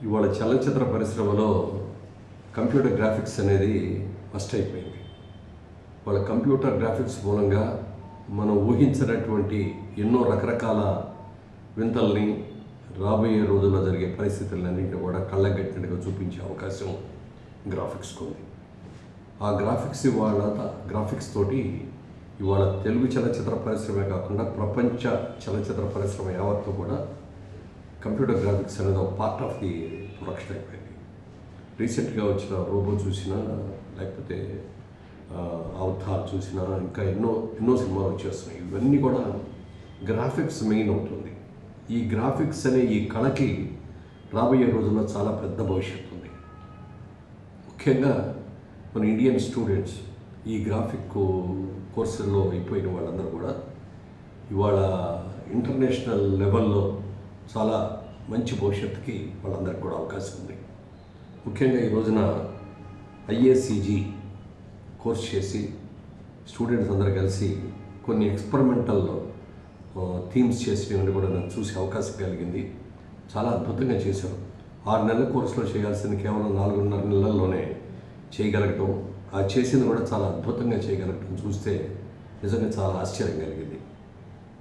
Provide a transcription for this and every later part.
ఇవాళ చలనచిత్ర పరిశ్రమలో కంప్యూటర్ గ్రాఫిక్స్ అనేది ఫస్ట్ అయిపోయింది. వాళ్ళ కంప్యూటర్ గ్రాఫిక్స్ మూలంగా మనం ఊహించినటువంటి ఎన్నో రకరకాల వింతల్ని రాబోయే రోజుల్లో జరిగే పరిస్థితులన్నింటినీ కూడా కళ్ళగట్టినట్టుగా చూపించే అవకాశం గ్రాఫిక్స్కి ఉంది. ఆ గ్రాఫిక్స్ తోటి ఇవాళ తెలుగు చలనచిత్ర పరిశ్రమే కాకుండా ప్రపంచ చలనచిత్ర పరిశ్రమ యావత్తు కూడా కంప్యూటర్ గ్రాఫిక్స్ అనేది ఒక పార్ట్ ఆఫ్ ది ప్రొడక్షన్ అయిపోయింది. రీసెంట్గా వచ్చిన రోబో చూసినా, లేకపోతే అవతార్ చూసినా, ఇంకా ఎన్నో సినిమాలు వచ్చేస్తున్నాయి. ఇవన్నీ కూడా గ్రాఫిక్స్ మెయిన్ అవుతుంది. ఈ గ్రాఫిక్స్ అనే ఈ కళకి రాబోయే రోజుల్లో చాలా పెద్ద భవిష్యత్తు ఉంది. ముఖ్యంగా మన ఇండియన్ స్టూడెంట్స్ ఈ గ్రాఫిక్ కోర్సుల్లో అయిపోయిన వాళ్ళందరూ కూడా ఇవాళ ఇంటర్నేషనల్ లెవెల్లో చాలా మంచి భవిష్యత్తుకి వాళ్ళందరికీ కూడా అవకాశం ఉంది. ముఖ్యంగా ఈ రోజున ఐఏసీజీ కోర్స్ చేసి స్టూడెంట్స్ అందరూ కలిసి కొన్ని ఎక్స్పెరిమెంటల్ థీమ్స్ చేసినవన్నీ కూడా నాకు చూసే అవకాశం కలిగింది. చాలా అద్భుతంగా చేశారు. 6 నెలల కోర్సులో చేయాల్సింది కేవలం 4.5 నెలల్లోనే చేయగలగటం, ఆ చేసింది కూడా చాలా అద్భుతంగా చేయగలగటం చూస్తే నిజంగా చాలా ఆశ్చర్యం కలిగింది.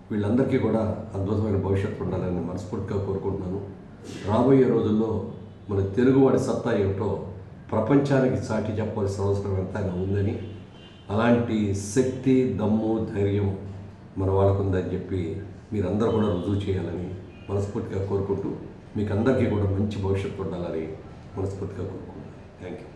వీళ్ళందరికీ కూడా అద్భుతమైన భవిష్యత్తు ఉండాలని మనస్ఫూర్తిగా కోరుకుంటున్నాను. రాబోయే రోజుల్లో మన తెలుగువాడి సత్తా ఏమిటో ప్రపంచానికి చాటి చెప్పాల్సిన అవసరం ఎంతైనా ఉందని, అలాంటి శక్తి, దమ్ము, ధైర్యం మన వాళ్ళకు ఉందని చెప్పి మీరందరూ కూడా రుజువు చేయాలని మనస్ఫూర్తిగా కోరుకుంటూ, మీకు అందరికీ కూడా మంచి భవిష్యత్తు ఉండాలని మనస్ఫూర్తిగా కోరుకుంటున్నాను. Thank you.